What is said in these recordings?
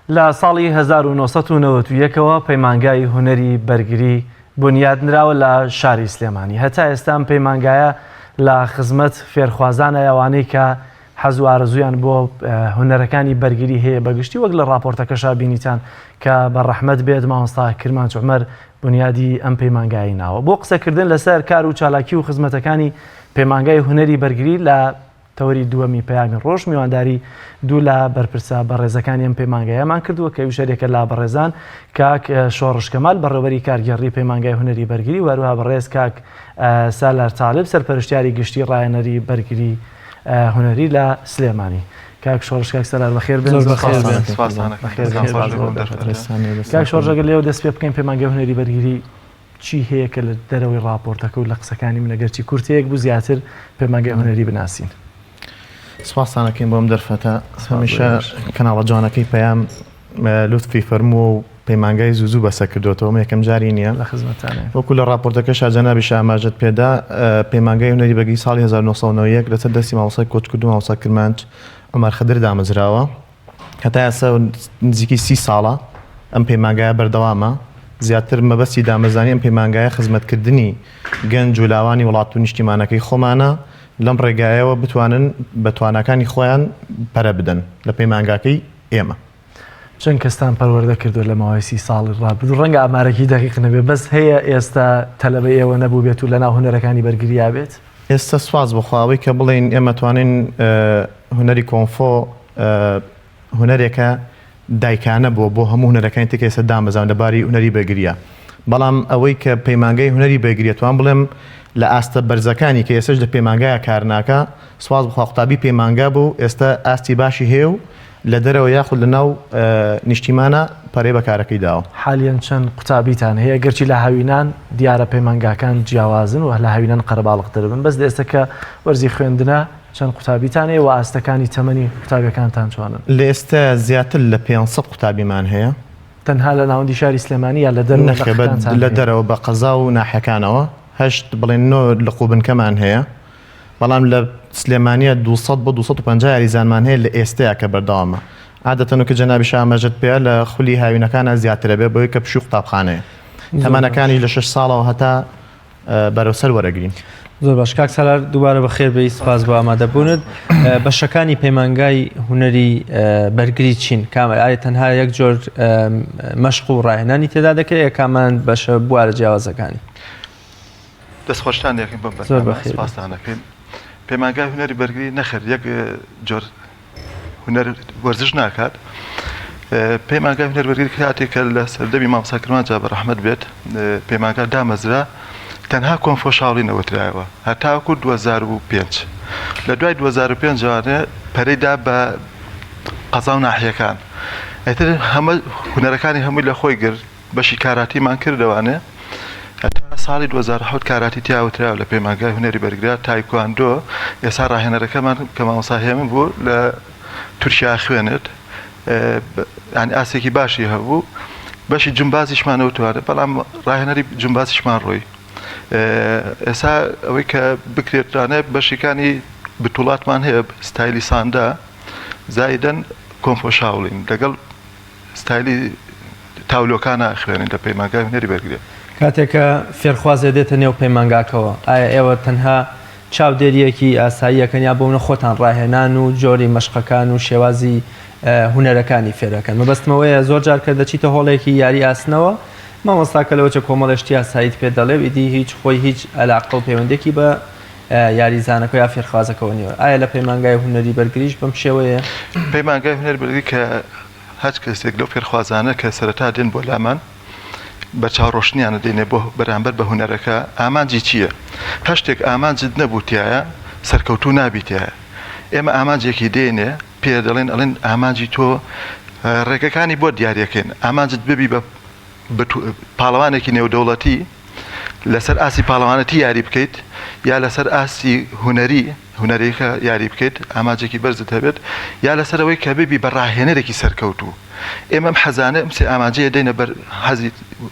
لە ساڵی 1991ەوە پەیمانگای هونەری بەرگری بنیادنراوە لە شاری سلێمانی. هەتا ئێستا پەیمانگایە لە خزمەت فێرخوازانە ئەوانەی کە حەز و ئارەزویان بۆ هونەرەکانی بەرگری هەیە بەگشتی وەک لە راپۆرتەکەشا بینیتان کە بە ڕەحمەت بێت مامۆستا کرمانچ عومەر بنیادی ئەم پەیمانگایی ناوە بۆ قسەکردن لەسەر کار و چالاکی و خزمەتەکانی پەیمانگای هونەری بەرگری لە تەوەری دووەمی پەیامی ڕۆژ میوانداری دوو لە بەرپرسە بەڕێزەکانی ئەم پەیمانگایەمان کردووە کە وشارێکە لا بەڕێزان کاک شۆڕش کەمال بەڕێوەری کارگەڕی پەیمانگای هونەری بەرگری وەروها بەڕێز کاک سالار تاالب سەرپەرشتیاری گشتی ڕایەنەری بەرگری هونەری لە سلێمانی. کاک شۆڕش کاک سالار بەخێر بێن. کاک شۆڕژەگە لێو دەست پێ بکەین پەیمانگای هونەری بەرگری چی هەیە کە لە دەرەوەی راپۆرتەکە و لە قسەکانی منەگەرچی کورتەیەک بوو زیاتر پەیمانگای هونەری بناسین. سپاسانەکەین بۆم دەرفەتە هەمیشە کەناڵە جوانەکەی پەیام لوتفی فەرمووە و پەیمانگای زوو بەسە کردوێتەوە یەکەم جاری نییە لە خزمەتانە وەکو لە راپۆرتەکەشا جەنابیش ئاماژەت پێدا پەیمانگای هونەری بەرگری ساڵی 1991 لەسەر دەستی مامۆستای کۆچکرد و مامۆستا کرمانچ عومەر خدر دامەزراوە. هەتا ئێستا نزیکی 30 ساڵە ئەم پەیمانگایە بەردەوامە. زیاتر مەبەستی دامەزانی ئەم پەیمانگایە خزمەتکردنی گەنج و لاوانی وڵات و نیشتیمانەکەی خۆمانە لەم ڕێگایەوە بتوانن بە توانەکانی خۆیان پەرە بدەن لە پەیمانگاکەی ئێمە. چەند کەستان پەروەردە کردو لە ماوەی 30 ساڵی ڕابردوو ڕەنگە ئامارێکی دەقیق نەبێت بەس هەیە ئێستا تەلەبەی ئێوە نەبوو بێت و لەناو هونەرەکانی بەرگریا بێت. ئێستا سواز بخواوەی کە بڵێن ئێمە توانین هونەری کۆنفۆ هونەرێکە دایکانە بۆ هەموو هونەرەکانی تێک ئێستا دامەزان لەباری هونەری بەرگریە. بەڵام ئەوەی کە پەیمانگای هونەری بەرگریە توان بڵێم لە ئاستە بەرزەکانی کە ئێستش لە پەیمانگایە کارناکە سواز بخوا قوتابی پەیمانگا بوو ئێستا ئاستی باشی هەیە و لە دەرەوە یاخود لەناو نیشتیمانە پەرەی بەکارەکەی داوە. حالیان چەند قوتابیتان هەیە گەرچی لە هاوینان دیارە پەیمانگاکان جیاوازن و لە هاوینان قەرەباڵغتر بن بەس ئێستا کە وەرزی خوێندنە چەند قوتابیتان هەیە و ئاستەکانی تەمەنی قوتابیەکانتان چۆنن؟ لە ئێستا زیاتر لە 500 قوتابیمان هەیە تەنها لە ناوەندی شاری سلێمانی یا لە دەرەوە لە دەرەوە بە قەزا و ناحیەکانەوە هەشت بڵێن لە قوبنکەمان هەیە بەڵام لە سلێمانیە 200 بۆ 250 یاریزانمان هەیە لە ئێستەیە کە بەردەوامە. عادەتەن کە جەنابیش ئاماژەت پێ لە خولی هاوینەکانە زیاترە بێ بۆی کە پشوو قوتابخانەیە تەمەنەکانی لە 6 ساڵەوە هەتا بەرەوسەر وەرەگرین. زۆر باش کاک سالار دووبارە بەخێر بێی سپاس بۆ ئامادەبوونت. بەشەکانی پەیمانگای هونەری بەرگری چین کامل ئایا تەنها یەک جۆر مەشق و ڕاهێنانی تێدا دەکرێت یا کامان بەشە بوارە جیاوازەکانی؟ دەستخۆشتان یەکەین بۆ سپاسانەکەین. پەیمانگای هونەری بەرگری نەخێر یەک جۆر هونەر وەرزش ناکات. پەیمانگای هونەری بەرگری کاتێکە لە سەردەمی مامۆستا کرمانچ بە ڕەحمەت بێت پەیمانگا دامەزرا تەنها کۆنفۆ شاڵینەوە درایەوە هەتاکو 2005 لە دوای 2005 جوانە پەرەیدا بە قەزا و ناحیەکان ئەتر هەمە هونەرەکانی هەمووی لە خۆی گرت بەشی کاراتیمان کردەوانێ هەتا ساڵی 2007 کاراتی تیاوتراوە لە پەیمانگای هونەری بەرگرا تایکواندۆ ئێستا ڕاهێنەرەکەمان کە مامۆستا هێمن بوو لە تورکیا خوێنێت یعنی ئاسێکی باشی هەبوو بەشی جمبازیشمانەوە توانێت بەڵام ڕاهێنەری جمبازیشمان ڕۆی ئێستا ئەوەی کە بکرێتانە بەشیکانی بتوڵاتمان هەیە ستایلی ساندا زایدەن کۆنفۆ شاوڵین لەگەڵ ستایلی تاولۆکانە خوێنین لە پەیمانگای هونەری بەرگری. کاتێکە فێرخوازێ دێتە نێو پەیمانگاکەوە ئایا ئێوە تەنها چاودێریەکی ئاساییەکەن یا بۆونە خۆتان ڕاهێنان و جۆری مەشقەکان و شێوازی هونەرەکانی فێرەکەن؟ مەبەستمەوەیە زۆر جار کە دەچیتە هۆڵێکی یاری ئاسنەوە مامۆستاکە لەوە چە کۆمەڵشتی یاساییت پێ دەڵێ ئیدی هیچ خۆی هیچ عەلاقە و پەیوەندێکی بە یاریزانەکە یا فێرخوازەکەەوە نیوە. ئایا لە پەیمانگای هونەری بەرگریش بەم شێوەیە؟ پەیمانگای هونەری بەرگری کە هەچ کەسێک لەو فێرخوازانە کە سەرەتا دێن بۆ لامان بە چاوڕۆشنیانە دێنێ بۆ بەرامبەر بە هونەرەکە ئامانجی چییە؟ هەشتێک ئامانجت نەبووتیایە سەرکەوتوو نابیتایە. ئێمە ئامانجێکی دێنێ پێ دەڵێن ئەڵێن ئامانجی تۆ ڕێگەکانی بۆ دیارەکەن ئامانجت ببی بە پاڵەوانێکی نێودەوڵەتی لەسەر ئاسی پاڵەوانەتی یاری بکەیت یا لەسەر ئاسی هونەرێکە یاری بکەیت ئاماجێکی بەرزت هەبێت یا لەسەرەوەی کە ببی بە ڕاهێنەرێکی سەرکەوتوو. ئێمەم حەزانە ئەمسێ ئاماجەیە دەینە بەر حەزی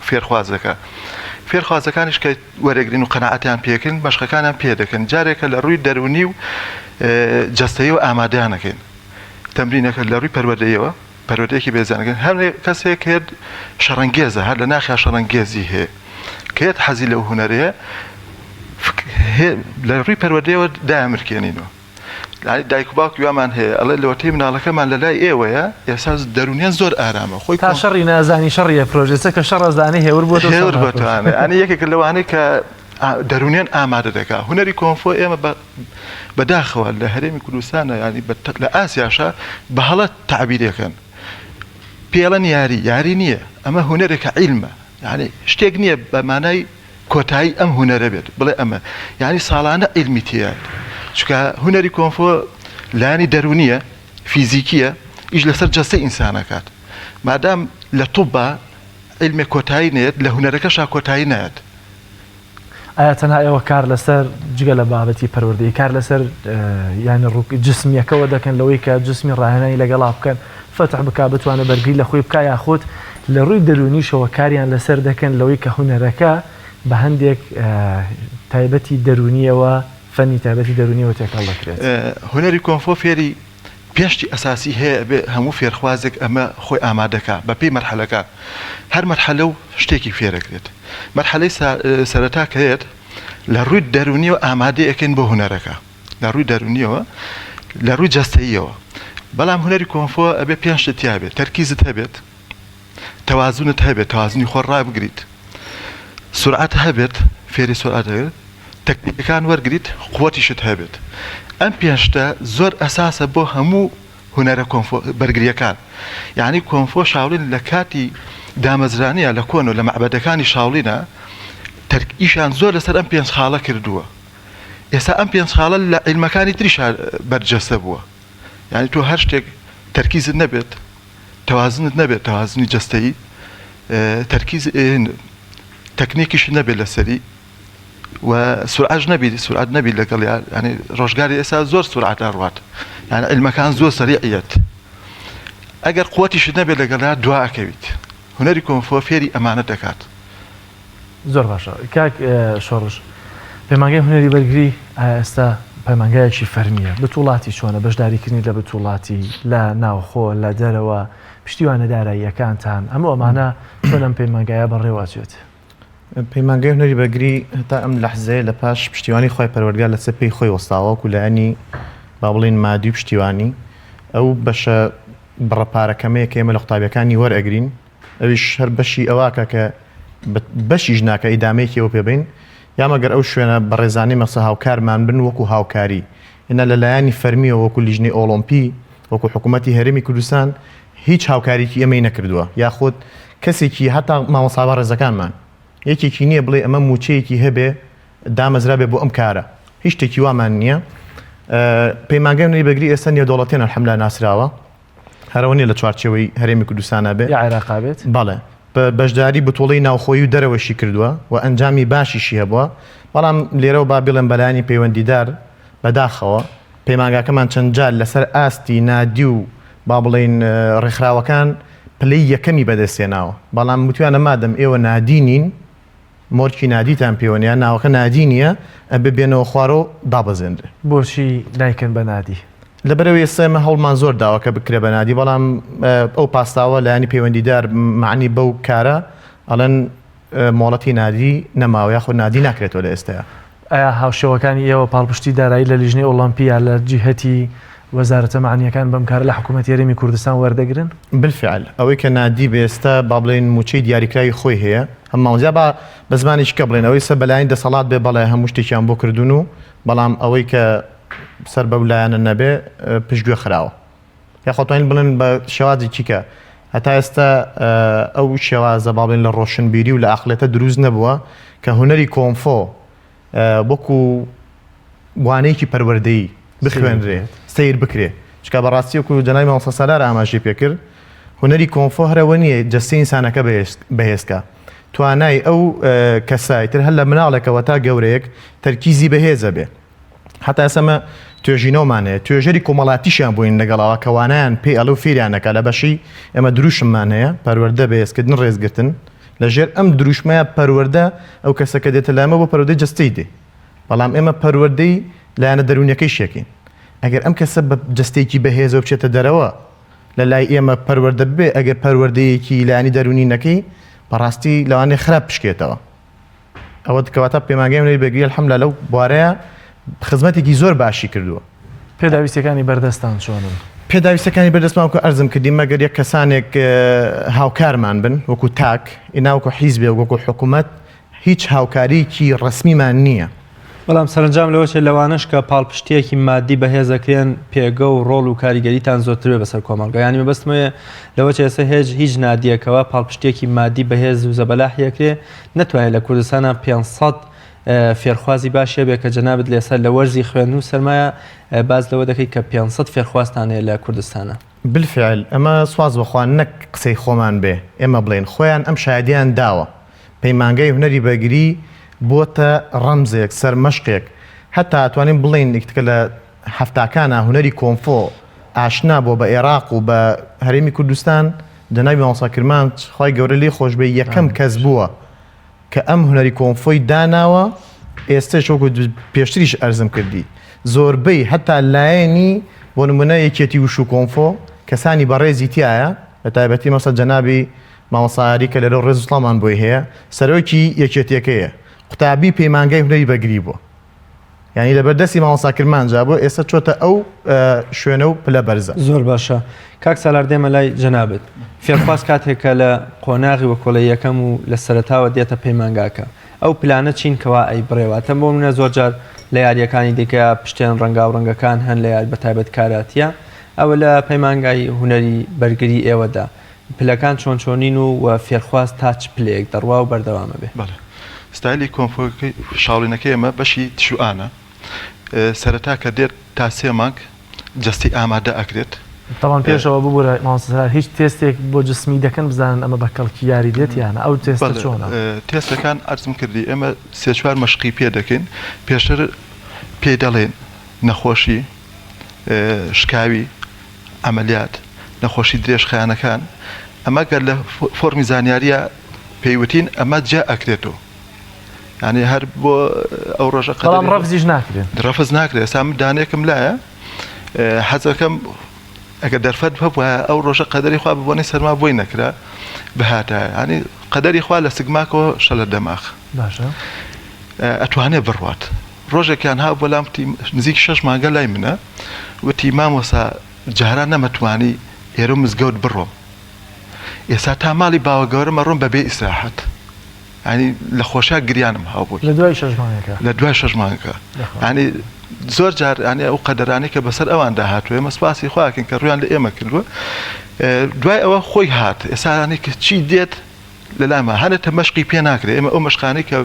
فێرخوازەکە. فێرخوازەکانیش کە وەرەگرین و قەناعەتیان پێکردن مەشقەکانیان پێ دەکەن جارێکە لە ڕووی دەرونی و جەستەیی و ئامادەیانەکەین تەمرینەکە لە ڕووی پەروەردەیەوە پەروەردەیەکی بێزانەکە هەر کەسێک هێت شەڕەنگێزە هەر لە ناخیا شەڕەنگێزی هەیە کێت حەزی لەو هونەرەیە لە ڕووی پەروەردەیەوە دامرکێنینەوە دایک و باوک ویامان هەیە ئەڵێ لەوەتەی مناڵەکەمان لە لای ئێوەیە ئێستا دەرونیان زۆر ئارامە خۆی تا شەڕی نازانی شەڕیە پرۆژێسە کە شەڕەزدانی هێور بۆتوانێت ئەنی یەکێک لەوانەیە کە دەرونیان ئامادە دەکات هونەری کۆنفۆ ئێمە بەداخەوە لە هەرێمی کوردستانە ینی لە ئاسیاشە بە هەڵە تعبیرەکەن پێڵەن یاری نییە ئەمە هونەرێکە عیلمە یعنی شتێک نییە بە مانای کۆتایی ئەم هونەرە بێت بڵێ ئەمە یعنی ساڵانە عیلمی تێیە چکە هونەری کۆنفۆ لایانی دەرونیە فیزیکیە ئیش لەسەر جەستە ئینسانەکات مادام لە تووبە عیلمێ کۆتایی نێت لە هونەرەکەشا کۆتایی نایەت ئایا تەنها ئێوە کار لەسەر جگە لە بابەتی پەروەردەیی کار لەسەر یانی ڕووک جسمیەکەوە دەکەن لەوەی کە جسمی ڕاهێنانی لەگەڵا بکەن فتح بک بتوانە بەرگری لە خۆی بکە یاخۆت لە ڕووی دەرونیشەوە کاریان لەسەر دەکەن لەوەی کە هونەرەکە بە هەندێک تایبەتی دەرونیەوە فەنی تایبەتی دەرونیەوە تێکەڵ دەکرێت هونەری کۆنفۆ فێری پێشتی ئەساسی هەیە هەموو فێرخوازێک ئەمە خۆی ئامادەکە بە پێی مەرحەلەکە هەر مەرحەلە و شتێکی فێرەکرێت مەرحەلەی سەرەتا کە هەیەت لە ڕووی دەرونیەوە ئامادەی ئەکەن بۆ هونەرەکە لە ڕووی دەرونیەوە لە ڕووی جەستەییەوە بەڵام هونەری کۆنفۆ ئەبێ پێنج شت تیا بێت تەرکیزت هەبێت تەوازونت هەبێت تەوازنی خۆ ڕابگریت سورعەت هەبێت فێری سورعەت هەبێت تەکنیکەکان وەرگریت قووەتیشت هەبێت ئەم پێنجتە زۆر ئەساسە بۆ هەموو هونەرە بەرگریەکان یعنی کۆنفۆ شاولین لە کاتی دامەزرانیە لە کۆن و لە مەعبەدەکانی شاولینە ئیشان زۆر لەسەر ئەم پێنج خاڵە کردووە ئێستا ئەم پێنج خاڵە لە عیلمەکانی تریش بەرجەستە بووە یعنی تۆ هەر شتێک تەرکیزت نەبێت تەوازنت نەبێت تەوازنی جەستەیی تەرکیز تەکنیکیش نەبێت لەسەری و سرعەت نەبی لەگەڵ ینی ڕۆژگاری ئێستا زۆر سرعەت ڕوات یعنی عیلمەکان زۆر سەریعیەت ئەگەر قووەتیشت نەبێت لەگەڵا دوا ئەکەویت هونەری کۆنفۆ فێری ئەمانە دەکات زۆر باشە کاک شۆڕش پەیمانگای هونەری بەرگری ئێستا پەیمانگایەکی فەرمیە بتوڵاتی چۆنە بەشداریکردنی لە بتوڵاتی لە ناوخۆ لە دەرەوە پشتیوانە داراییەکانتان ئەمە ئەمانە چۆن ئەم پەیمانگایە بەڕێوەچێت پەیمانگای هونەری بەرگری هەتا ئەم لەحزەیە لە پاش پشتیوانی خۆی پەروەردگار لەسەر پێی خۆی وەستاوەکو لە ئەنی با بڵێن مادی پشتیوانی ئەو بەشە بڕەپارەکەمەیە کە ئێمە لە قوتابیەکانی وەرئەگرین ئەویش هەر بەشی ئەواکە کە بەشیش ناکە ئیدامەیەکیەوە پێبین یامەگەر ئەو شوێنە بەڕێزانی مەسە هاوکارمان بن وەکو هاوکاری ئێنە لەلایەنی فەرمیەوە وەکو لیژنەی ئۆڵۆمپی وەکو حکوومەتی هەرێمی کوردستان هیچ هاوکاریکی ئەمەی نەکردووە یاخود کەسێکی هەتا مامۆستا ڕێزەکانمان یەکێکی نییە بڵێ ئەمە موچەیەکی هەبێ دامەزرا بێ بۆ ئەم کارە هیچ شتێکی وامان نییە پەیمانگای هونەری بەرگری ئێستا نێودەوڵەتیان ئەلحەمدولیلا ناسراوە هەرەوە نیە لە چوارچێوەی هەرێمی کوردستانە بێ یا عێراقا بێت بەڵێ بەشداری بتوڵەی ناوخۆیی و دەرەوەشی کردووە و ئەنجامی باشیشی هەبووە بەڵام لێرەوە با بڵێن بەلایانی پەیوەندیدار بەداخەوە پەیمانگاکەمان چەند جار لەسەر ئاستی نادی و با بڵێن ڕێکخراوەکان پلەی یەکەمی بەدەستێناوە بەڵام وتویانە مادەم ئێوە نادینین مۆرکی نادیتان پێوەنیان ناوەکە نادی نییە ئەبێ بێنەوە خوارەوە دابەزێنرێ بۆچی دایکن بە نادی لەبەرەوەی ئێستا هەوڵمان زۆر داوە کە بکرێ بە نادی بەڵام ئەو پاساوە لایانی پەیوەندیدار معنی بەو کارە ئەڵەن مۆڵەتی نادی نەماوە یاخۆ نادی ناکرێتەوە لە ئێستاە ئایا هاوشێوەکانی ئێوە پاڵپشتی دارایی لە لیژنەی ئۆڵۆمپیا لە جیهەتی وەزارەتە معنیەکان بەم کار لە حکوومەتی هەرێمی کوردستان وەردەگرن بالفعل ئەوەی کە نادی بێستا با بڵێن موچەی دیاریکراوی خۆی هەیە هەمماوزیا بە زمانێکی کە بڵێن ئەوەی سە بەلایەن دەسەڵات بێ بەڵێ هەموو شتێکیان بۆ کردوون و بەڵام ئەوەی کە سەر بەولایەنە نەبێ پشتگوێ خراوە یاخۆتوانین بڵێن بە شێوازی چیکە هەتا ئێستا ئەو شێوازە با بڵێن لە ڕۆشنبیری و لە ئاخلێتە دروست نەبووە کە هونەری کۆنفۆ وەکو وانەیەکی پەروەردەیی بخوێنرێ سیر بکرێ چکە بەڕاستی وەکو جەنابی مامۆستا سالار ئاماژەی پێکرد هونەری کۆنفۆ هەرەوە نییە جەستەی ئینسانەکە بەهێزکە توانای ئەو کەسایتر هەر لە مناڵێکەوە تا گەورەیەک تەرکیزی بەهێزە بێ هەتا ئێسمە توێژینەوەمانەیە توێژەری کۆمەڵاتیشیان بووین لەگەڵەوە کەوانیان پێی ئەلو فێریانەکە لە بەشی ئێمە دروشممان هەیە پەروەردە بەهێزکردن ڕێزگرتن لەژێر ئەم دروشمەیە پەروەردە ئەو کەسەکە دێتە لامە بۆ پەروەردەی جەستەی دێ بەڵام ئێمە پەروەردەی لایەنە دەرونیەکەی شێکین ئەگەر ئەم کەسە بە جەستێکی بەهێزە بچێتە دەرەوە لە لای ئێمە پەروەردە بێ ئەگەر پەروەردەیەکی لایانی دەرونی نەکەی بەڕاستی لەوانێ خراپ پشکێتەوە ئەوە کەواتە پەیمانگای هونەری بەرگری الحەمدوللا لەو بوارەیە خزمەتێکی زۆر باشی کردووە. پێداویستەکانی بەردەستان چۆنن؟ پێداویستەکانی بەردەستمان کە ئەرزم کردی مەگەر یەک کەسانێک هاوکارمان بن وەکو تاک ئیناوکو حیزبێ وەکو حکوومەت هیچ هاوکاریکی ڕسمیمان نییە. بەڵام سەرنجام لەوەچێت لەوانش کە پاڵپشتیەکی مادی بەهێزەکرێن پێگە و ڕۆڵ و کاریگەریتان زۆرترێ بەسەر کۆمەڵگە ینی مەبەستمەیە لەوەچ ئێستا هیچ نادیەکەوە پاڵپشتێکی مادی بەهێز و زەبەلاحیەکرێ نەتوانێت لە کوردستانە 500 فێرخوازی باشە بێ کە جەنابەت لێسەر لە وەرزی خوێن و سەرمایە باز لەوە دەکەیت کە 500 فێرخواستان هەیە لە کوردستانە. بالفعل ئەمە سواز بەخواان نەک قسەی خۆمان بێ ئێمە بڵێن خۆیان ئەم شایدیان داوە پەیمانگای هونەری بەرگری بۆتە ڕەمزێک سەرمەشقێک هەتا ئەتوانین بڵین کە لە هەفتاکانە هونەری کۆنفۆ ئاشنا بۆ بە عێراق و بە هەرێمی کوردستان جەنابی مامۆستا کرمانج خی گەورە لێ خۆشبێ یەکەم کەس بووە کە ئەم هونەری کۆنفۆی داناوە ئێستا شۆکو پێشتریش ئەرزم کردی زۆربەی هەتا لایەنی بۆ نمونە یەکێتی وش و کۆنفۆ کەسانی بەڕێزی تایە بە تایبەتی مەسە جەنابی مامۆستایاری کە لەرە ڕێز وسڵامان بۆی هەیە سەرۆکی یەکێتیەکەیە قوتابی پەیمانگای هونەری بەرگری بووە یعنی لە بەردەستی مامۆستا کرمانجا بۆ ئێستا چۆتە ئەو شوێنە و پلە بەرزە. زۆر باشە کاک سالار دێمە لای جەنابەت فێرخواز کاتێکە لە قۆناغی وەکۆڵی یەکەم و لە سەرەتاوە دێتە پەیمانگاکە ئەو پلانە چین کەوا ئەی بڕێواتە بۆ منە زۆر جار لە یاریەکانی دیکە پشتێن ڕەنگا و ڕەنگەکان هەن لە یار بە تایبەت کاراتیە ئەوە لە پەیمانگای هونەری بەرگری ئێوەدا پلەکان چۆن چۆنین و فێرخواز تاچ پلەیەک دەڕوا و بەردەوامە بێ. ستایلی کۆنفۆکەی شاڵینەکەی ئێمە بەشی تشوانە سەرەتا کە دێت تا 3 مانگ جستی ئامادە ئەکرێت تاوان پێشەوە ببوورە مامۆستا هیچ تێستێک بۆ جسمی دەکەن بزانن ئەمە بە کەڵکی یاری دێت یانە ئەو تێستە چۆنە؟ تێستەکان ئەرزم کردی ئێمە 3-4 مەشقی پێ دەکەین پێشتر پێ دەڵێن نەخۆشی شکاوی ئەمەلیات نەخۆشی درێژخایانەکان ئەمە گەر لە فۆرمی زانیاریە پێیوتین ئەمە جا ئەکرێتەوە ینی هەر بۆ ئەو ڕۆژە بەڵام ڕەفزیش ناکرێت ڕەفز ناکرێت ئێستا دانێکم لایە حەزەکەم ئەگەر دەرفەت بووە ئەو ڕۆژە قەدەری خوا ببوونی سەرما بۆی نەکرا بەهاتایە ینی قەدەری خوا لە سگماکەوە شەلە دەماخ باشە ئەتوانێت بڕوات ڕۆژێکیان ها بۆ لام نزیک 6 مانگە لای منە وتی مامۆسا جاران نەمەتوانی ئێرە مزگەوت بڕۆم ئێستا تا ماڵی باوە گەورەمە ڕۆم بەبێ ئیسراحەت ینی لە خۆشا گریانم هاوبوو لە دوای 6 مانگەکە لە دوای 6 مانگەکە ینی زۆر جار ینی ئەو قەدەرانی کە بەسەر ئەوان داهاتوە ئێمە سپاسی خواکەین کە ڕویان لە ئێمە کردووە دوای ئەوە خۆی هات ئێستانی کە چی دێت لەلامە هەنێتە مەشقی پێ ناکرێت ئێمە ئەو مەشقانی کە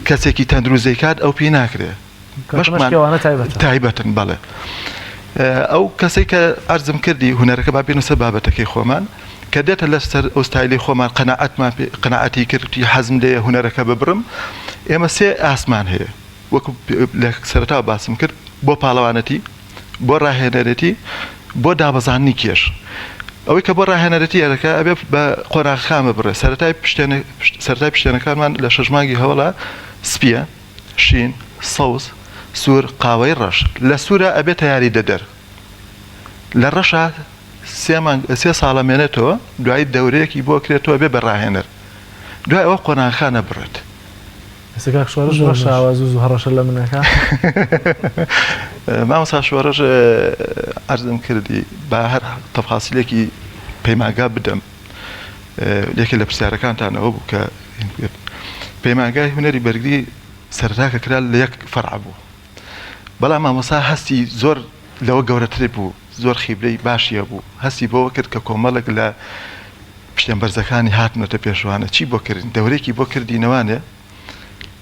کەسێکی تەندروزەی کات ئەو پێ ناکرێت مەشقەوانە تایبەتن بەڵێ ئەو کەسێک کە ئەرزم کردی هونەرەکە با بێنە سەر بابەتەکەی خۆمان کە دێتە لەسەر ئۆستایلی خۆمان قەنەعەتی کردی حەزم لێ هونەرەکە ببڕم ئێمە 3 ئاسمان هەیە وەکو لە سەرەتا باسم کرد بۆ پاڵەوانەتی بۆ ڕاهێنەرەتی بۆ دابەزاننی کێش ئەوەی کە بۆ ڕاهێنەرەتی ئەرەکە ئەبێ بە قۆناغخامە بڕێ سەرەتای پشتێنەکانمان لە 6 مانگی هەوڵە سپیە شین سەوز سوور قاوەی ڕەش لە سوورە ئەبێت یاری دەدەر لە ڕەشە 3 ساڵە مێنێتەوە دوای دەورەیەکی بۆ کرێتەوە بێ بە ڕاهێنەر دوای ئەوە قۆناغخانە بڕێت سکاک شوارش ڕەش ئاوازوز و هەڕەشە لە منەکە مامۆستا شوارش ئەرزم کردی با هەر تەفاسیلێکی پەیمانگا بدەم یەکێ لە پرسیارەکانتانەوە بوو کە پەیمانگای هونەری بەرگری سەرەتا کە کرا لە یەک فەرع بوو بەڵام مامۆستا هەستی زۆر لەوە گەورەتر بوو زۆر خیبرەی باشیە بوو هەستی بۆەوە کرد کە کۆمەڵێک لە پشتێن بەرزەکانی هاتنەوە پێشوانە چی بۆ کردین دەورێکی بۆ کردینەوانێ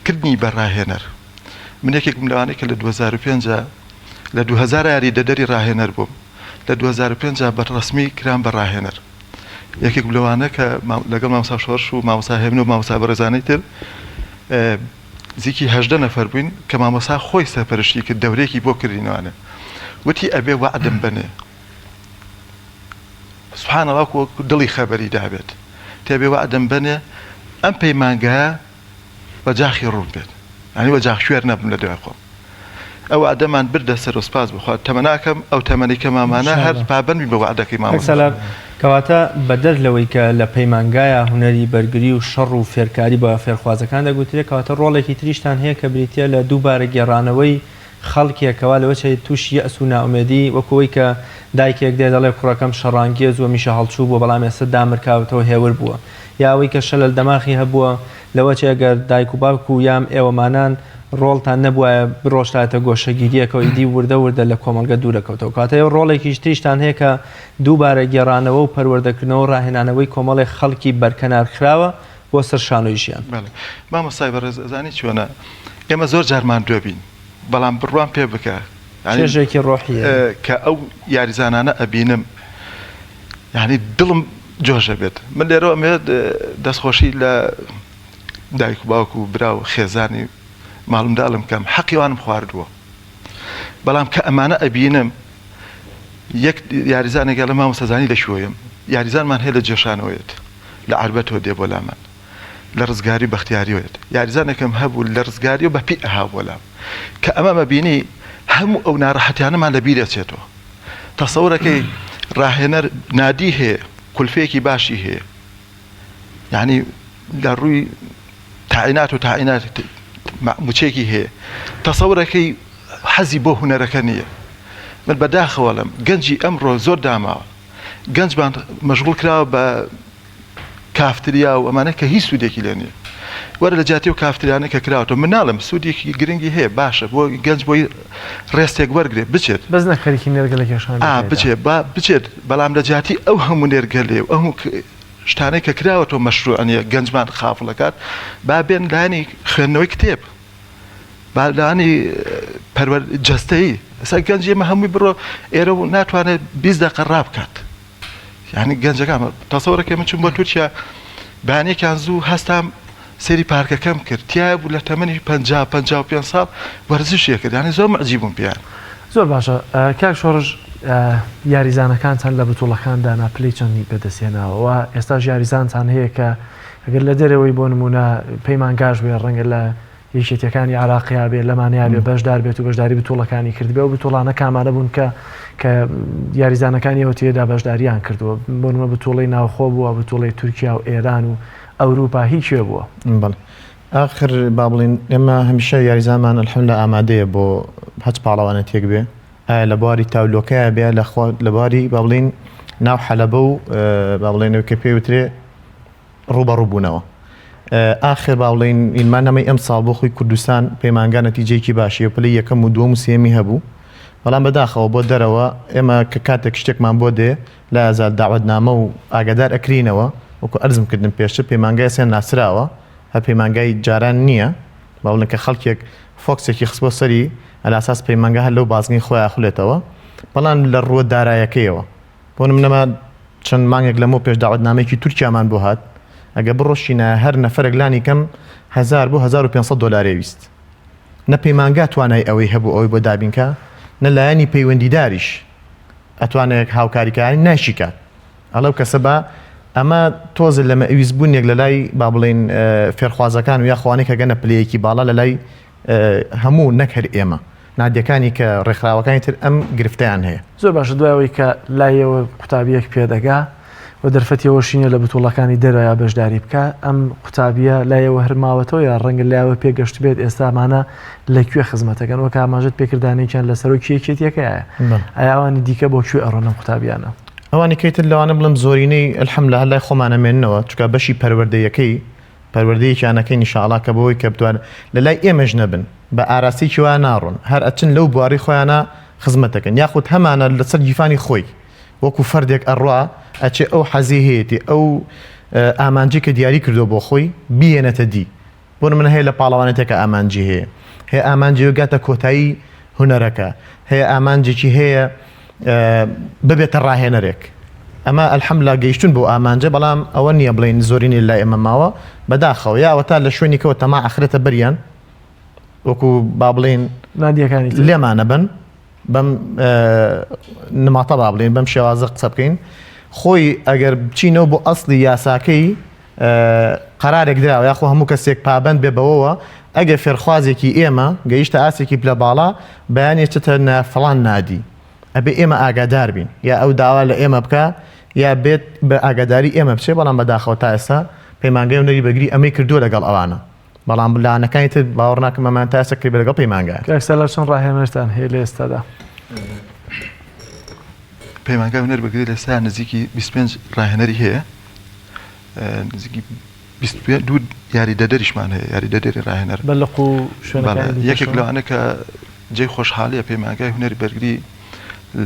کردنی بەڕاهێنەر من یەکێکم لەوانەیە کە لە 2005 لە 2000 یاری دەدەری ڕاهێنەر بووم لە 2005 بەڕەسمی کران بە ڕاهێنەر یەکێک لەوانە کە لەگەڵ مامۆستا شۆرش و مامۆستا هێمن و مامۆستا بەڕێزانەی تر زیکی 18 نەفەر بووین کە مامۆستا خۆی سەرپەرشتی کرد دەورێکی بۆ کردینەوانە وتی ئەبێ وعدم بنێ سبحان الله دڵی خەبەری دابێت تێبێ وعدم بنێ ئەم پەیمانگایە وەجاخی ڕوون بێت ینی وەجاخ شوێر نەبم لە دوای خۆم ئەو عدەمان بردە سەر وسپاس بخوات تەمەناکەم ئەو تەمەنی کە مامانە هەر پابەندی بە وعدەکەی مامۆستا کەواتە بەدەر لەوەی کە لە پەیمانگایە هونەری بەرگری و شەڕ و فێرکاری بە فێرخوازەکان دەگوترێت کەواتە ڕۆڵێکی تریشتان هەیە کە بریتە لە دووبارە گێڕانەوەی خەڵکێکەوە لەوە چێت تووشی ئەس و ناومێدی وەکەوەی کە دایکێک دێ دەڵێ کوڕەکەم شەڕانگێز و میشە هەڵچوو بۆ بەڵام ئێستا دامرکاوتەوە هێور بووە یاوەی کە شەلل دەماخی هەبووە لەوە چێگەر دایک و باوک و یام ئێوەمانان ڕۆڵتان نەبووە بڕۆشتاتە گۆشەگیریەکەەوە ئیدی وردە لە کۆمەلگە دوورەکەوتەوە کاتە ڕۆڵێکی تریشتان هەیە کە دووبارە گێڕانەوە و پەروەردەکردنەوە ڕاهێنانەوەی کۆمەڵی خەڵکی بەرکەنار کراوە بۆ سەر شانۆیشیان مامۆستای بەڕێزانی چۆنە ئێمە زۆر جارمان دوێبین بەڵام بڕوان پێ بکە ێژێکی ڕۆحی کە ئەو یاریزانانە ئەبینم یعنی دڵم جۆشە بێت من لێرە ئەمێت دەستخۆشی لە دایک و باوک و برا و خێزانی ماڵمداڵم کەم حەقیوانم خواردووە بەڵام کە ئەمانە ئەبینم یەک یاریزانێکە لە مامۆستازانی دەشوۆیم یاریزانمان هەیە لە جێشانەوەیت لە عربەتەوە دێ بۆ لامان لە ڕزگاری بەختیاریۆیت یاریزانێکم هەبوو لە ڕزگاری و بەپی ئەها بۆ لام کە ئەمە مەبینی هەموو ئەو ناڕەحەتیانەمان لە بیرەچێتەوە تەسەورەکەی ڕاهێنەر نادی هەیە کولفەیەکی باشی هەیە یعنی لە ڕووی تاعینات و تاعینات موچێکی هەیە تەسەورەکەی حەزی بۆ هونەرەکە نییە من بەداخەوەڵم گەنجی ئەمڕۆ زۆر داماوە گەنجمان مەشغوڵ کراوە بە کافتریا و ئەمانە کە هیچ سوودێکی لێ نییە وەرە لە جاتی و کافتریانە کە کراوەوە مناڵم سوودێکی گرنگی هەیە باشە بۆ گەنج بۆی ڕێستێک وەرگێ بچێت بەس نەخەریکی نێرگە لە کێشان بچێت بەڵام لە جاتی ئەو هەموو نێرگە لێ و ئەو شتانەی کە کراوەتەوە مەشروعانە گەنجمان خافڵەکات با بێن لانی خوێندنەوەی کتێب با لانی جەستەیی ئەسا گەنج ئێمە هەمووی بڕۆ ئێرە و ناتوانێت 20 دقیقە ڕابکات یعنی گەنجەکان تەسەورەکە من چوون بۆ تورکیا بەیانێکیان زوو هەستام سەری پارکەکەم کرد تیا بوو لە تەمەنی 55 ساڵ وەرزشیە کرد یعنی زۆر مەعجیب بووم پیان زۆر باشە کاک شۆڕژ یاریزانەکانتان لە بتوڵەکاندا ناپلەی چەندی بەدەستێناوە ئێستا یاریزانتان هەیە کە ئەگەر لە دەرەوەی بۆ نمونە پەیمانگاش بێ ڕەنگە لە یەکێتیەکانی عراقیا بێ لەمانیا بێ بەشدار بێت و بەشداری بتوڵەکانی کردبێ و بتوڵانە کامانە بوون کە یاریزانەکانیەوە تێدا بەشداریان کردووە بۆ نمە بتوڵەی ناوخۆ بووە بتوڵەی تورکیا و ئێران و ئەوروپا هیچێ بووە آخر با بڵین ئێمە هەمیشە یاریزانمان الحەمدولillah ئامادەیە بۆ هەچ پاڵەوانە تێک بێ لە بواری تاولۆکەیە بێ لە بواری با بڵین ناو حەلەبە و با بڵێنەوە کە پێوترێ ڕوبەڕووبوونەوە آخر با بڵین ئیمانەمەی ئەم ساڵ بۆ خۆی کوردستان پەیمانگا نەتیجەیەکی باشیە پلەی یەکەم و دووەم و سێمی هەبوو بەڵام بەداخەوە بۆ دەرەوە ئێمە کە کاتێک شتێکمان بۆ دێ لە ئازاد داوەتنامە و ئاگادار ئەکرینەوە وەکو ئەرزم کردن پێشتر پەیمانگای سێن ناسراوە هە پەیمانگای جاران نییە باڵن کە خەڵکێک فۆکسێکی خست بۆ سەری ئەلاساس پەیمانگا هەر لەو بازنی خۆیان خولێتەوە بەڵام لە ڕووە دارایەکەیەوە بۆ نمونەما چەند مانگێک لەمەوە پێش داوەتنامەیەکی تورکیامان بۆ هات ئەگە بڕۆشینە هەر نەفەرێک لانی کەم 1000 بۆ 1500 دلار ویست نە پەیمانگا توانای ئەوەی هەبوو ئەوەی بۆ دابینکە نە لایەنی پەیوەندیداریش ئەتوانێت هاوکاریکاری ناشیکات ئەڵەو کەسە بە ئەمە تۆزە لەمە ئەویستبوونێک لە لای با بڵێن فێرخوازەکان و یاخوانێک کە گەنە پلەیەکی باڵا لە لای هەموو نەکەر ئێمە نادیەکانی کە ڕێکخراوەکانی تر ئەم گرفتیان هەیە زۆر باشە دوایەوەی کە لایەوە قوتابیەک پێدەگا و دەرفەتیەوە شینە لە بتوڵەکانی دەرەوە بەشداری بکە ئەم قوتابیە لایەوە هەرماوەتەوە یا ڕەنگە لایەوە پێگەشت بێت ئێستامانە لەکوێ خزمەتەکەن وەک ئاماژەت پێکردانێکیان لەسەرۆ کێکێتیەکەیە ئایاوانی دیکە بۆ کوێ ئەڕۆنە قوتابیانە ئەوانی کەیتر لەوانە بڵم زۆرینەی الحەمدولillah هەر لای خۆمانەمێننەوە چونکە بەشی پەروەردەیەکیانەکەی نیشاءالله کە بۆی کە بتوان لە لای ئێمەش نەبن بە ئاراستێکی وا ناڕۆن هەر ئەچن لەو بواری خۆیانە خزمەتەکەن یاخود هەمانە لەسەر گیفانی خۆی وەکو فەردێک ئەڕوا ئەچێ ئەو حەزی هەیەی ئەو ئامانجی کە دیاری کردو بۆ خۆی بیێنێتە دی بۆ من هەیە لە پاڵەوانێتێکە ئامانجی هەیە ئامانجی گاتە کۆتایی هونەرەکە هەیە ئامانجێکی هەیە ببێتە ڕاهێنەرێک ئەمە الحەمدولillah گەیشتون بۆ ئامانجە بەڵام ئەوە نییە بڵین زۆرینی لای ئەمە ماوە بەداخەوە یاوە تا لە شوێنیکەوە تەما ئەخرێتە بەریان وەکو با بڵین نادیەکانی لێمانە بن بەم نماتە با بڵین بەم شێوازە قسە بکەین خۆی ئەگەر بچینەوە بۆ ئەسڵی یاساکەی قەرارێک دراوە یاخۆ هەموو کەسێک پابەند بێ بەوەوە ئەگە فێرخوازێکی ئێمە گەیشتە ئاسێکی پلە باڵا بەیانێتە فڵان نادی ئەبێ ئێمە ئاگادار بین یا ئەو داوا لە ئێمە بکە یا بێت بە ئاگاداری ئێمە بچێ بەڵام بەداخەوە تا ئێستا پەیمانگای هونەری بەرگری ئەمەی کردووە لەگەڵ ئەوانە بەڵام لانەکانی تر باوەڕ ناکەم ئەمان تا ئێستا کرد لەگەڵ پەیمانگای کاکسەلار چۆن ڕاهێنەرتان هەیە لە ئێستادا پەیمانگای هونەر بەرگری لە سا نزیکی 25 ڕاهێنەری هەیە نزیکی 22 یاریدەدەریشمان هەیە یاریدەدەری ڕاهێنەر بەلق و شوێنەکانی یەکێک لەوانە کە جێی خۆشحاڵیە پەیمانگای هونەری بەرگری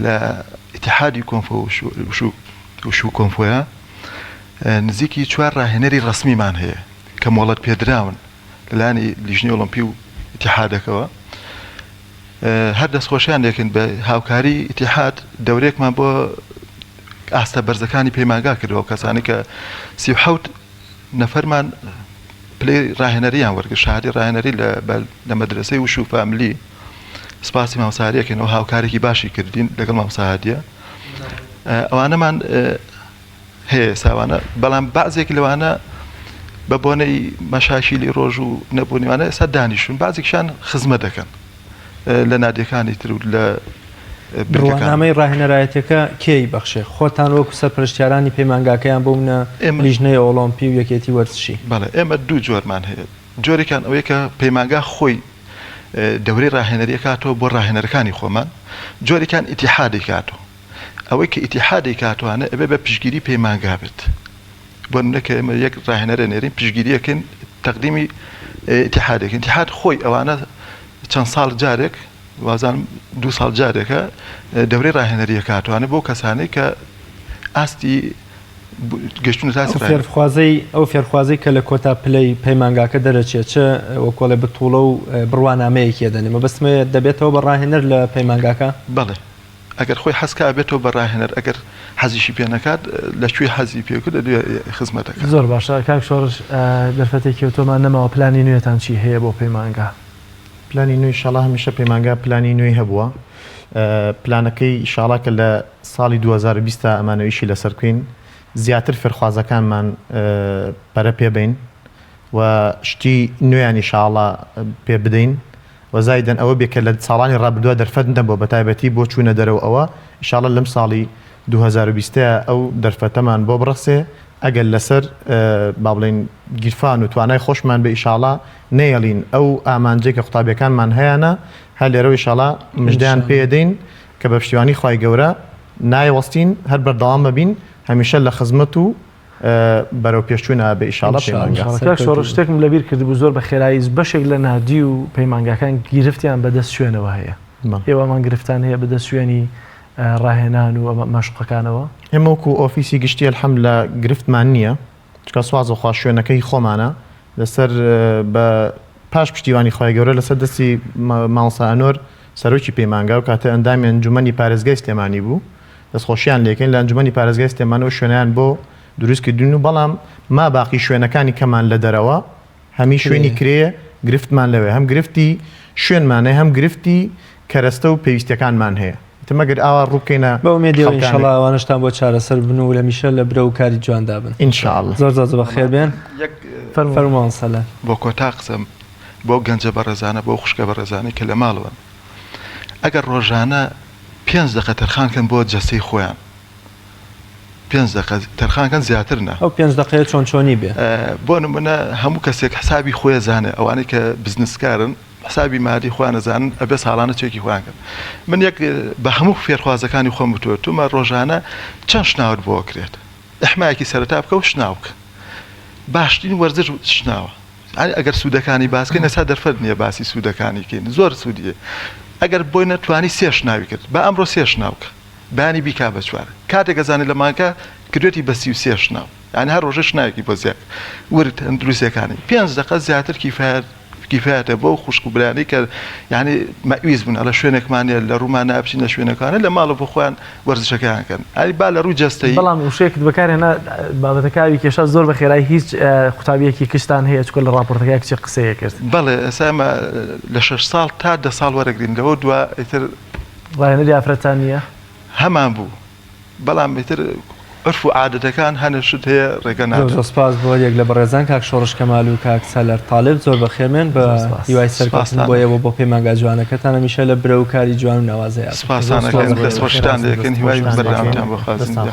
لە ئیتیحادی کۆنفۆ وشو کۆنفۆیە نزیکی 4 ڕاهێنەری ڕسمیمان هەیە کە مۆڵەت پێدراون لەلایەنی لیژنەی ئۆلۆمپی و ئیتیحادەکەوە هەر دەستخۆشیان دەکەن بە هاوکاری ئیتیحاد دەورێکمان بۆ ئاستە بەرزەکانی پەیمانگا کردەوە کەسانی کە 37 نەفەرمان پلەی ڕاهێنەریان وەرگرت شاهادی ڕاهێنەری لە مەدرسەی وشو فاملی سپاسی مامۆستایەکەنەوە هاوکارێکی باشی کردین لەگەڵ مامۆستایە ئەوانەمان هەیە ساوانە بەڵام بەعزێکی لەوانە بە بۆنەی مەشاشیلی ڕۆژ و نەبوونیوانە ئێستا دانیشتون بازێکیشان خزمەت دەکەن لە نادیەکانی تر و لە بڕوانامەی ڕاهێنەرایەتەکە کێی بەخشێ خۆتان وەکو سەرپەرشتیارانی پەیمانگاکەیان بوونە لیژنەی ئۆلۆمپی و یەکێتی وەرزشی بەڵێ ئێمە دوو جۆرمان هەیە جۆرێکان ئەوەیە کە پەیمانگا خۆی دەورەی ڕاهێنەری کاتەوە بۆ ڕاهێنەرەکانی خۆمان جۆرێکان ئیتیحادی کاتەوە ئەوەی کە ئیتیحادی کاتوانە ئەبێ بە پشگیری پەیمانگا بێت بۆ نەکە ئێمە یەک ڕاهێنەرە نێرین پشگیریەکەن تەقدیمی ئیتیحادێک ئیتیحاد خۆی ئەوانە چەند ساڵ جارێک وازانم 2 ساڵ جارێکە دەورەی ڕاهێنەریە کاتوانە بۆ کەسانەی کە ئاستی گەشتون ئەو فێرخوازەی کە لە کۆتا پلەی پەیمانگاکە دەرەچێت چە وەکۆڵێ بتوڵە و بڕوانامەیەکی دەنێ مە بەسمە دەبێتەوە بە ڕاهێنەر لە پەیمانگاکە بەڵێ ئەگەر خۆی حەزکا بێتەوە بە ڕاهێنەر ئەگەر حەزیشی پێ نەکات لەکوێ حەزی پێکرد خزمەتەکە زۆر باشە کاک شۆڕش دەرفەتێکی وتۆمان نەماوە پلانی نوێتان چی هەیە بۆ پەیمانگا پلانی نوێی شڵا هەمیشە پەیمانگا پلانی نوێی هەبووە پلانەکەی شاڵا کە لە ساڵی 2020 ئەمانەویشی لەسەر کوین زیاتر فێرخوازەکانمان پەرە پێبین و شتی نوێیانی شاڵا پێ بدەین وەزایدەن ئەوە بێکە لە ساڵانی ڕابردووە دەرفەتدە بۆ بەتایبەتی بۆ چوونە دەرەوە ئەوە ئینشاڵە لەم ساڵی 2020 ئەو دەرفەتەمان بۆ بڕسێ ئەگەر لەسەر با بڵێن گیرفان و توانای خۆشمان بە ئیشاڵا نێڵین ئەو ئامانجێک کە قوتابیەکانمان هەیەە هەر لێرەوە ئیشاڵا مژدەیان پێدەین کە بە پشتیوانی خوای گەورە نایوەستین هەر بەردەوام ببین هەمیشە لە خزمەت و بەرەو پێشچوونە بە ئیشاڵا پەیمانگا شۆڕ شتێکم لەبیر کردی بوو زۆر بە خێرایی بەشێک لە نادی و پەیمانگاکان گرفتیان بەدەست شوێنەوە هەیە ئێوەمان گرفتان هەیە بەدەست شوێنی ڕاهێنان و مەشقەکانەوە ئێمە وەکو ئۆفیسی گشتی الحەم لە گرفتمان نییە چکە سوازەخوا شوێنەکەی خۆمانە لەسەر بە پاش پشتیوانی خوای گەورە لەسەر دەستی مامۆستا ئەنۆر سەرۆکی پەیمانگا و کاتە ئەندامی ئەنجومەنی پارێزگای سلێمانی بوو دەستخۆشیان لێکن لە ئەنجومەنی پارێزگای سلێمانەوە شوێنیان بۆ دروستکردن و بەڵام ما باقی شوێنەکانی کەمان لە دەرەوە هەمی شوێنی کرێ گرفتمان لەوێ هەم گرفتی شوێنمانەیە هەم گرفتی کەرەستە و پێویستەکانمان هەیە مەگەر ئاوا ڕووکەینە بەو مێدیەوە ئینشاڵڵا ئەوانشتان بۆ چارەسەر بن و لە میشە لە برە و کاری جواندا بن ئینشاءڵڵا زۆر بە خێر بێن فەرموان سەلا بۆ کۆتا قسەم بۆ گەنجە بەڕێزانە بۆ خوشکە بەڕێزانەی کە لە ماڵەوەن ئەگەر ڕۆژانە 5 دقە تەرخانکەن بۆ جەستەی خۆیان 5 دقە تەرخانکەن زیاترنە ئەو 5 دقەیە چۆنی بێ بۆ نمونە هەموو کەسێک حسابی خۆی زانێ ئەوانەی کە بزنسکارن حسابی مادی خۆیان نەزانن ئەبێ ساڵانە چێکی خۆیان کرد من یەک بە هەموو فێرخوازەکانی خۆم بتوێتمە ڕۆژانە چەند شناوت بۆ کرێت ئەحمایەکی سەرەتا بکە و شناوکە باشترین وەرزش شناوە ئەگەر سوودەکانی باسکەین ئێستا دەرفەت نییە باسی سوودەکانیکەین زۆر سوودیە ئەگەر بۆی نەتوانی 3 شناوی کرد بە ئەمڕۆ 3 شناوکە بانی بیکا بە چوارە کاتێک گەزانێت لە مانکە کردێتی بە 33 شناو یعنی هەر ڕۆژە شناوێکی بۆ زیاد ورد دروستەکانی 5 دقە زیاتر کیفایەتە بۆ خوشک و برانی کە یعنی مەویز بوون لە شوێنێکمانە لە ڕوومان نابچین لە شوێنەکانە لە ماڵە بۆ خۆیان وەرزشەکانکەن ئەی با لە ڕووی جەستەی بەڵام وشەیەکت بەکارهێنا بابەتەکەوی کێشە زۆر بە خێرایی هیچ قوتابیەکی کشتان هەیە چکۆ لە ڕاپۆرتەکە کچی قسەیە کرد بەڵێ ئێسامە لە 6 ساڵ تا 10 ساڵ وەرەگرین لەوە دووە ئیتر ڕاهێنەری ئافرەتان نییە هەمان بوو بەڵام ئیتر عرف و عادەتەکان هەنەشت هەیە ڕێگە نادات. سپاس بۆ یەک لە بەڕێزان کاک شۆڕش کەمال و کاک سەلەر تاالب زۆر بەخێمێن بە هیوای سەرکەوتن بۆیەوە بۆ پەیمانگا جوانەکەتان هەمیشە لە برە و کاری جوان و ناوازەیە سپاسانەکەن دەستخۆشتان دەکەن هیوای بەردەوامتان بۆ خوازم.